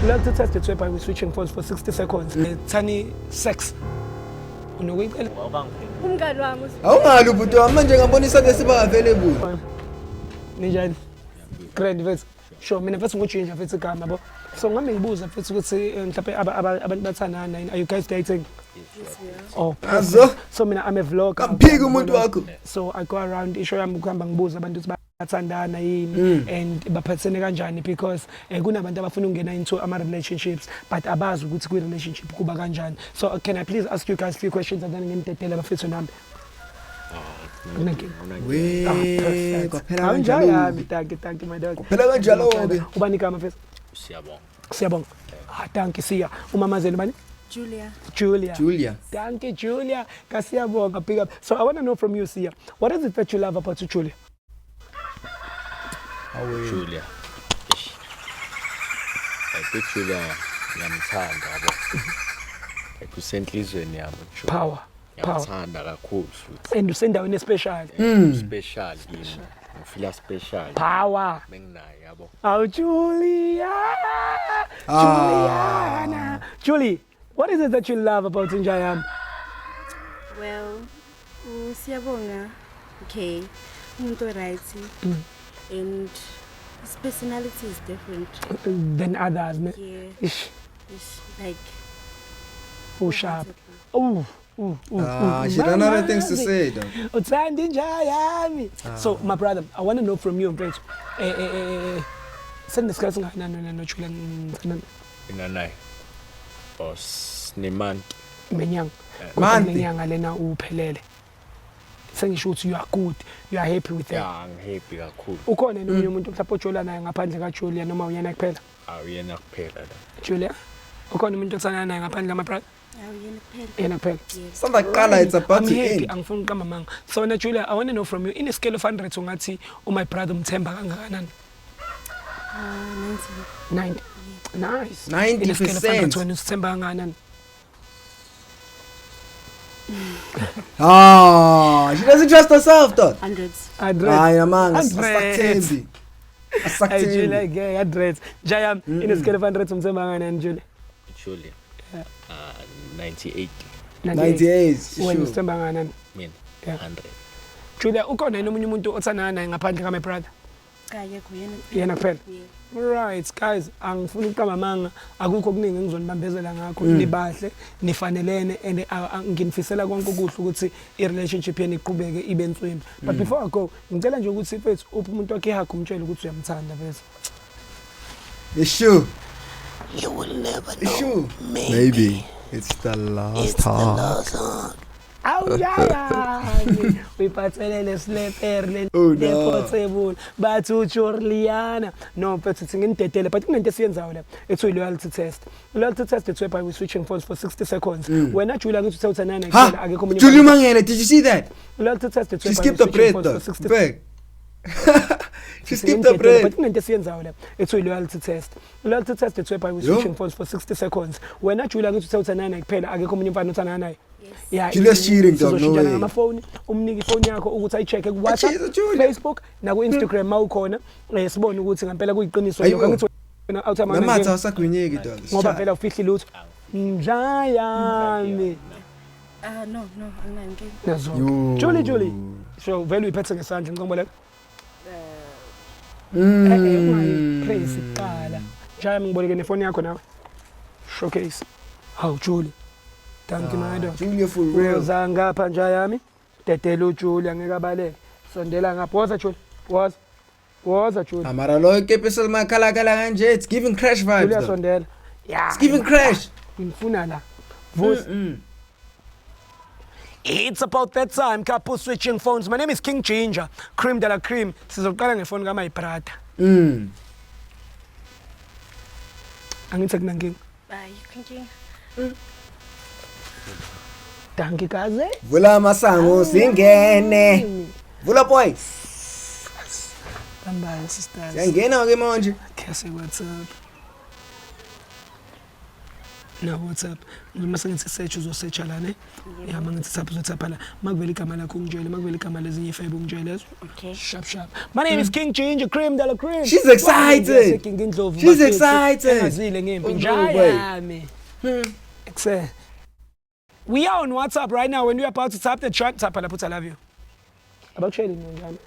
We like to test it by switching phones for 60 seconds. Tani sex. Unokuyicela? Umngani wami. Awungali ubhuti wami manje ngabonisa ke siba available. Ninjani? Grand vets. Sure, mina mfethu ngochinja mfethu igama yabo. So ngame ngibuza mfethu ukuthi mhlawumbe abantu bathandana are you guys dating? Yes, we are. Oh, Azo. so mina I'm a vlogger. Kamphika umuntu wakho. So I go around isho yami ukuhamba ngibuza abantu ukuthi bathandana yini and baphathene kanjani because kunabantu abafuna ukungena into ama relationships but abazi ukuthi kwi relationship kuba kanjani. So can I please ask you guys a few questions and then ngimdedele bafethu nami. We kwaphela kanjani kanjalo. yami thank you my dog. Kwaphela kanjalo ke. Ubani igama mfethu? Siyabonga. Thank you siya. Umamazeli bani? Julia. Thank you, Julia. Kasiyabonga, pick up. So I want to know from you, Sia, what is it that you love about Julia? Julia. I think Julia ngiyamthanda yabo. Ekusenhlizweni yami Julia. Power. Ngiyamthanda kakhulu futhi. And usendaweni especial. Special yini. Ngifila special. Power. Menginayo yabo. Oh, Julia. Juliana. Julie, what is it that you love about Njayam? Well, siyabonga. Okay. Umuntu right. And his personality is different Than others. yeah Ish. it's like Oh, sharp. Oh. She don't know the things to say though. Uthanda Njayami. So, my brother, I want to know from you, mfethu. Sendiscuss ngani no Julia Inanayi. Boss Nemanti. Menyanga. Manti. Menyanga lena uphelele. Sengisho ukuthi you are good, you are happy with them. Yeah, ngihappy kakhulu. Ukhona nomunye umuntu mhlawumbe ojola naye ngaphandle kaJulia noma uyena kuphela? Awuyena kuphela la. Julia. Ukhona umuntu othanda naye ngaphandle kama brother? yena kuphela. Yena kuphela. Yes. Sounds like Kala, it's about I'm to happy, end. angifuni uqamba So na Julia, I want to know from you in a scale of 100 ungathi my brother umthemba kangakanani? 90. 90. Nice. 90%. In a scale of 100 wena usithemba kangakanani? She doesn't trust herself though. Hundreds. 100. Yamanga, Hey, asakthembi. Julia, gay, 100. Jayam, in a scale of 100 umthemba kangakanani Julia? Julia. Yeah. 98. 98. Wena Sure. usithemba kangakanani? Mina. Yeah. 100. Julia, ukhona yini omunye umuntu othandana naye ngaphandle kama brother? Kayekho yena. Yena kuphela. Yeah. Right guys, angifuni uqamba manga akukho kuningi engizonibambezela ngakho nibahle nifanelene and nginifisela konke okuhle ukuthi I relationship yenu iqhubeke ibe nswimbi. But before I go, ngicela nje ukuthi mfethu uphi umuntu wakhe ehakho umtshele ukuthi uyamthanda mfethu. It's sure. You will never It's sure. Maybe it's the last time. Awu yaya. Uyiphathelele sleper Oh, no. le bathu Juliana. No mfethu ngindedele but kunento esiyenzayo la. It's a loyalty test. Loyalty test it's whereby we switching phones for 60 seconds. Wena Julia ngithi uthatha Huh? akekho umunye. Julie Mangele, did you see that? Loyalty test it's She whereby skipped the we switching bread phones though. for 60 Beg. She skipped the bread. But kunento esiyenzayo la. It's a loyalty test. Loyalty test it's whereby we switching phones for 60 seconds. Wena Julia ngithi uthatha kuphela akekho umunye mfana uthana naye. Yeah, Julia's cheating though, no way. Ama phone umniki phone yakho ukuthi ayicheke ku WhatsApp, She's a Julia. Facebook na ku Instagram mawukhona sibone ukuthi ngempela kuyiqiniso Ayibo. lokho ngithi wena out ama Namatha asagwinyeki dog. ngoba phela ufihli lutho Njayami No, anginankinga. nazo Yo. Julie so vele uyiphethe ngesandla ngicombola praise iqala Njayami ngiboleke nefone yakho nawe showcase how Julie thank you my dog Julia for real. Uza ngapha Njayami dedela uJulia ngeke abaleke sondela ngapha woza Julia woza Julia Amara lo kepisel makala kanje. It's giving crash vibes Julia though. sondela yeah It's giving crash. ngifuna la voice It's about that time couple switching phones. My name is King Ginger, Cream de la Cream. Sizoqala ngefoni kama ibrada. Angithi kunankinga. Bye, thinking. Danke kaze. Vula masango singene. Vula boy. Bambani sisters. Siyangena ke manje. Kese what's up? na WhatsApp mase ngithi search uzosearch la ne ya mangithi tap uzotapha la makuvela igama lakho ungitshele makuvela igama lezinye ifebe ungitshele Okay. sharp my name is King Ginger Cream de la Cream. She's excited. She's excited. Engazile ngempi Oh, no njaya way. yami we are on WhatsApp right now when we are about to tap the track tap la put I love you about sharing njani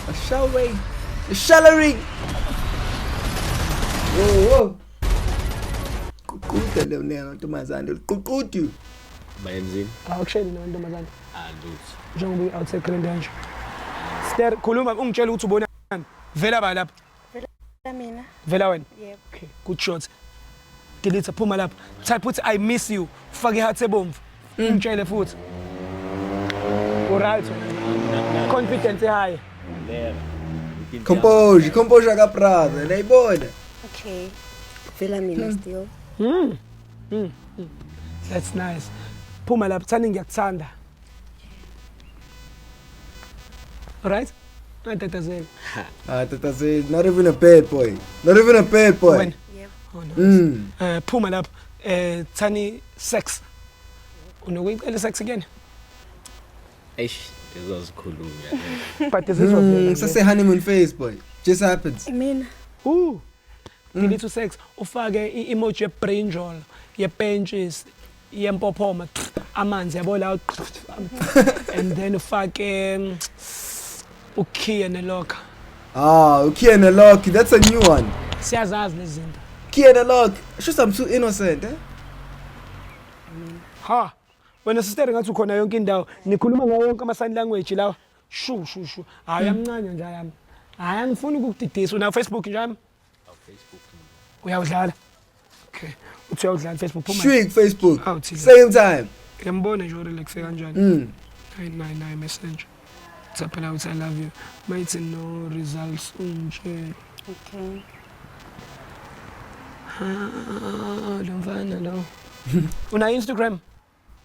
A showering. A shallering. Whoa. Kukuda leyo nena ntombazane. Kukudu. Bayenzini? akushayeli nontombazane Lutho. njengoba outside Krendanje Ster khuluma ungitshela ukuthi ubona vela ba lapha Mina. vela wena Yep. okay good shot delete phuma lapha type uthi I miss you fake iheart ebomvu ungitshele futhi alright confidence high Composure ka brother. Nayibona. Okay. Vela mina still. that's nice phuma lapha thani ngiyakuthanda alright natatazela Tata said not even a bad boy. Not even a bad boy. when Yep. oh no phuma lapha thani sex unokuyicela sex again Eish, ezazikhulunywa. but this is Say honeymoon phase boy. Just happens. Mina. delete sex ufake i-emoji ye-brinjol ye-benches yempophoma amanzi yabo la and then ufake ukhiya neloka Kia and a lock. That's a new one. siyazazi lezi zinto Kia and a lock. Sure, I'm too innocent, eh? ha wena sister ngathi ukhona yonke indawo nikhuluma ngawo yonke ama-sign language lawa shu hayi amncane nje yami hayi angifuni ukukudidisa una Facebook njami Facebook. uyawudlala okay uthi uyawudlala Facebook phuma Shriek Facebook. Awu, thina. Same time. ngiyambona nje ore lekufike kanjani 999 message tsaphela uthi I love you mayithi no results unje Okay. lo mfana lo una Instagram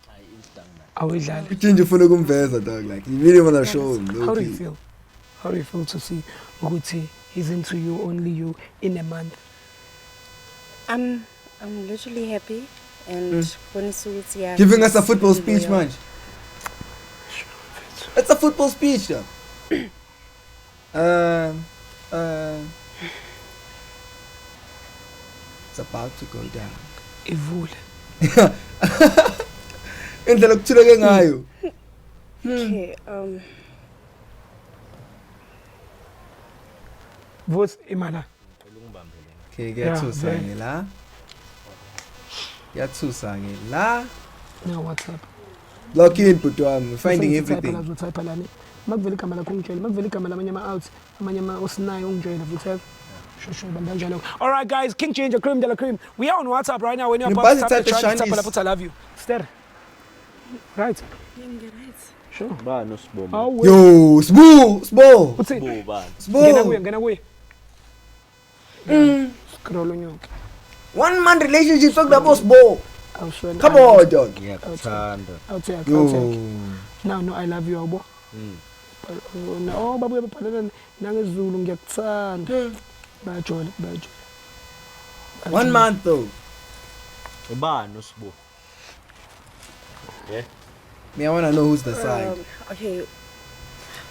Hayi Instagram. awudlala Change ufuna kumveza dog like you really want to show him. how do you Okay. feel to see ukuthi he's into you only you in a month I'm literally happy and when it's yeah. Giving us a football speech, man. It's a football speech, though. It's about to go down. ivule Indlela kuthuleke ngayo. Okay. vote imala Okay, Yeah, ngiyathusa very. ngila. Ngiyathusa ngila. na WhatsApp Lock in, but I'm finding everything. uzotype lani makuvela igama lakho ungitshele makuvela igama lamanye ama-out amanye osinayo ungitshele futhi shosho bandanjalo all right guys King Ginger Cream de la Cream we are on WhatsApp right now when you're about to tap the track tap la put I love you Ster right sure Ba no Siboma. awu Yo, Sbo. uthi Bo ba. ngena kuye scroll unyoke 1 month relationship talk about Sbo. awushona Come on, dog. Ngiyakuthanda. awuthi Yo. no I love you awubo oh babuye babhalela nangezulu ngiyakuthanda bayajola 1 month though. Ba no Sibo. Yeah. Me, I wanna know who's the side. Okay.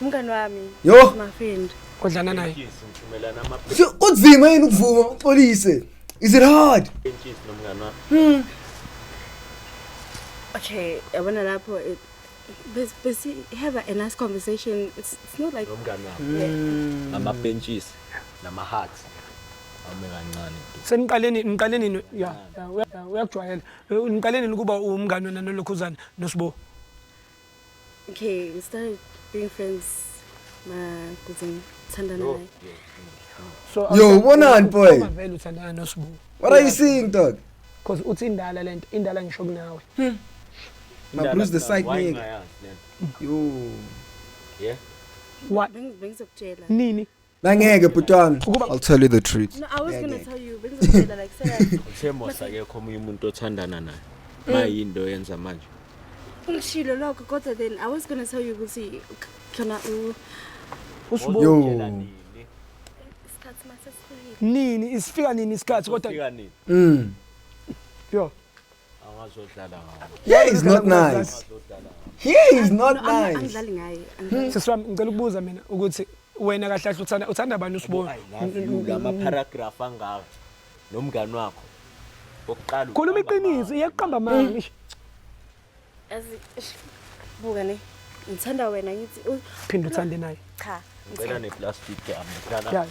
Umngani wami. Yo. My friend. kodlana naye Ngithumelana ama Kunzima yini ukuvuma uxolise? Is it hard? benches nomngani wami. Okay, yabona lapho have a nice conversation. It's not like Nomngani wami. Ama benches nama hearts. Ame kancane. niqaleni ya uyakujwayela niqaleni ukuba umngani wena nolokhuzana noSibo okay, we started being friends kuze thandana naye. so Yo, bonani, boy. vele uthandana noSibo What are you seeing, dog? because uthi indala lento indala ngisho kunawe My Bruce the side Why nigga. ngayazi lento? Yo. Yeah. what Bengizokutshela. nini Nangeke butwan. Ukuba- I'll tell you the truth. No, I was Yeah, gonna yeah. tell you bengizokutshela like say Uthemba sakekho omunye umuntu othandana naye. Mayinto yenza manje. ungishilo lokho kodwa then I was gonna tell you ukuthi khona uSibo Yo. Utshela nini? isikhathi mase sifikile. Nini isifika nini isikhathi kodwa Fika nini? yo. Angazodlala ngawo. Yeah, he's not nice. He is not nice. Angidlali ngaye. Siswami ngicela ukubuza mina ukuthi wena kahle kahle uthanda abantu usibona. Lama paragraph angaka. Nomngani wakho. Oqala. Khuluma iqiniso iyaqamba manje ngisho. Yazi buka ne. Ngithanda wena ngithi Phinda uthande naye. cha. Ngicela neplastic yami. Dlala. Yeah,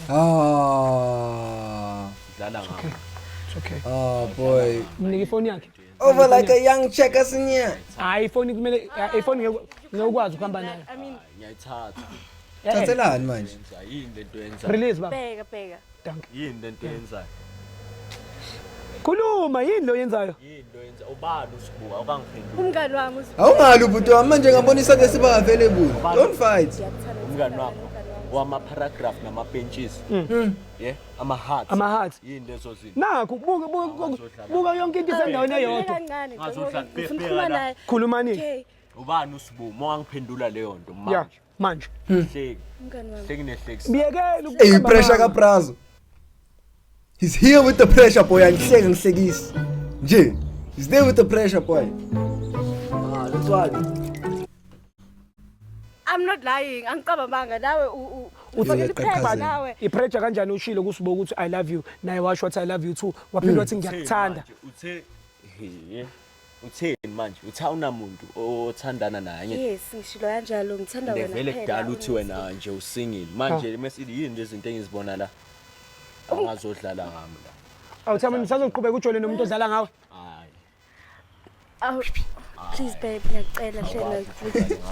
Dlala ngawo. it's okay. Oh boy. Mnike ifoni yakhe. Over like a young checker senior. Hayi ifoni kumele ifoni ngekwazi ukuhamba nayo. I mean, Ngiyayithatha. Thathelani manje? Yini lento yenza? Release baba. bheka. Danke. Yini lento yenza? Khuluma yini lo yenzayo? Yini lo yenza? Ubani usibuka awukangiphenduli. Umngani wami Awungali ubhuti wami manje ngabonisa ngesiba available. Don't fight. Umngani wakho wama paragraph nama benches. Yeah, ama hearts. Ama hearts. Yini lezo zinto? Nakho buka yonke into isendaweni eyodwa. Ngikhuluma naye. Khulumani. Okay. Ubani usibuka mawangiphendula leyo nto Yeah, manje. manje. Hleki. Umngani wami. Hleki nehleki. Biyekela Hey, pressure ka Prazo. He's here with the pressure boy angihleke ngihlekisi. Nje, he's there with the pressure boy. That's why. I'm not lying. Angicabanga nawe Ufake uphepha nawe. ipressure kanjani ushilo kusibo ukuthi I love you naye washo wathi I love you too waphinde wathi ngiyakuthanda. Utheni manje? Utha unamuntu othandana naye. Yes, ngishilo kanjalo ngithanda wena. Vele kudala uthi wena nje usingile. Manje mesithi yini lezi zinto engizibona la? Angazodlala ngami la. Awuthama nisazoqhubeka ujole nomuntu odlala ngawe. Hayi. Oh, please babe, ngiyacela hlena.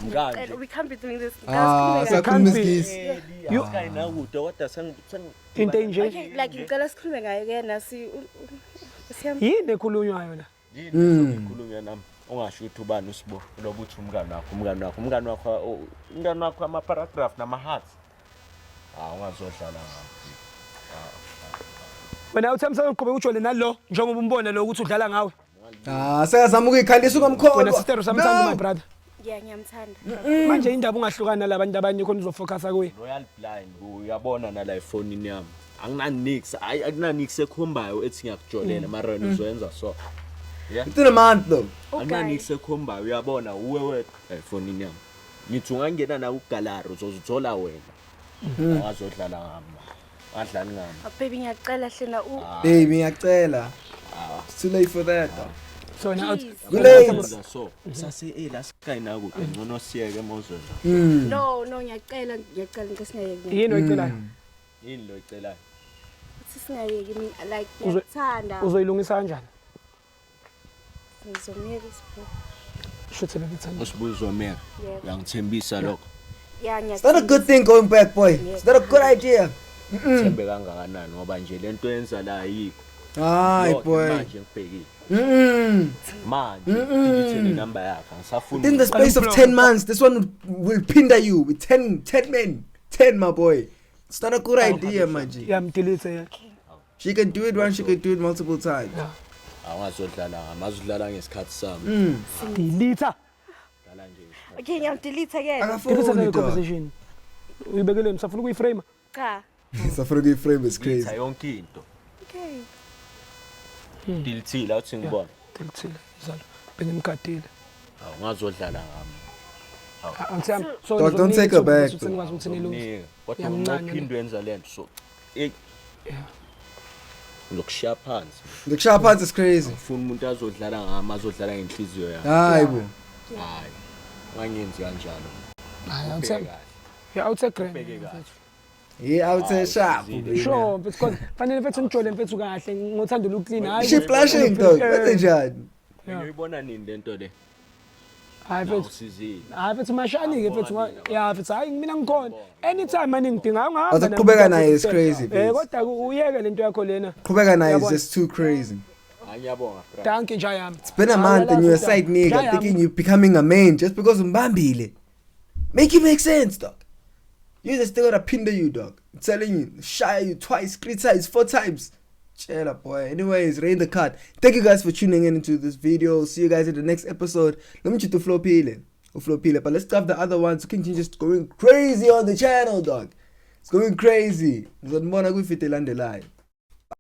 Ngamkanje. We can't be doing this. Sakhuluma isikisi. You kayina kude kodwa Into enje Okay, like ngicela sikhulume ngayo kena siyam. yini ekhulunywayo la. yini ukukhulunywa nami ungasho ukuthi ubani usibo loba uthi umngani wakho ama paragraph nama hearts ungazodlala ngami. Wena uthemsa uqhubeka ujole nalo njengoba umbona lo ukuthi udlala ngawe. Sekazama ukuyikhalisa ukamkhulu. Wena sister usamthanda my brother. Yeah, ngiyamthanda. Manje indaba ungahlukana labantu abanye khona uzofocusa kuye. Royal blind uyabona nala iphone yami akunanix ekhombayo ethi ngiyakujolela mara wena uzoyenza so. Yeah. Within a month though. Akunanix ekhombayo uyabona uwe wethu iphone yami. Ngithi ungangena na kugalaro uzozithola wena. Ungazodlala ngami. Adlani ngami. Baby ngiyacela hlena Baby ngiyacela. It's too late for that. So now So sase la sikayina kude ngcono siyeke mawuzona. No, ngiyacela ngesingayeki. yini oyicelayo? Yini lo icelayo? Sisingayeki like ngiyacela. Uzoyilungisa kanjani? Ngizomyeka isipho. Shothi bekuthanda. Usibuzo meka. Yebo. Uyangithembisa lokho. Yeah, It's not a good thing going back, boy. It's not a good idea. Thembe kangakanani ngoba nje lento yenza la yikho. Hi, Yonke boy. manje ngibhekile. Manje ngithele number yakhe ngisafuna. Within the space of 10 months, this one will pinder you with 10 men. 10, my boy. It's not a good idea, manje. Yamdelete yakhe. She can do it once, she can do it multiple times. Awazodlala ngamazodlala ngesikhathi sami. Delete. Dlala nje. Okay, ngiyamdelete again. Delete Akafuni le dog. conversation. Uyibekele msafuna ukuyiframe. Cha. Safari frame is crazy. Ngitha yonke into. Okay. Dilithile uthi ngibona. Delete zalo. Bengimkadile. Awungazodlala ngami. Angithemba. Dog, don't take her back, Ukuthi nikwazi ukuthi nilungise. Nika. Kodwa Yamncane uphinde wenza lento so. Eh. Lokushiya phansi. The sharp part is crazy. Ufuna umuntu azodlala ngami azodlala ngenhliziyo yakhe. Hayi bo. Hayi. Wangenzi kanjalo. Hayi angithemba. Yeah, awuthe grand. Bheke kahle. Yeah, I would say sharp. Sure, because fanele mfethu ngijole mfethu kahle ngothanda ukuclean hayi. She flashing dog. What the judge? Ngiyibona nini lento le? Hayi mfethu. Usizile. Hayi mfethu mashani ke mfethu. Yeah mfethu hayi mina ngikhona. Anytime manje ngidinga ungahamba. Ukuqhubeka naye is crazy, babe. Kodwa uyeke lento yakho lena. Qhubeka naye is just too crazy. Ngiyabonga bra. Danke Jayam. It's been a month and you're a side nigga thinking you're becoming a main just because umbambile. Make it make sense, dog. You just still gotta pinder you, dog. I'm telling you, shy you twice, 3 times, 4 times. Chill up, boy. Anyways, rain the cut. Thank you guys for tuning in into this video. See you guys in the next episode. Let me to flow pile. But let's stop the other ones who can just going crazy on the channel, dog. It's going crazy. Ngizonibona kwifite elandelayo.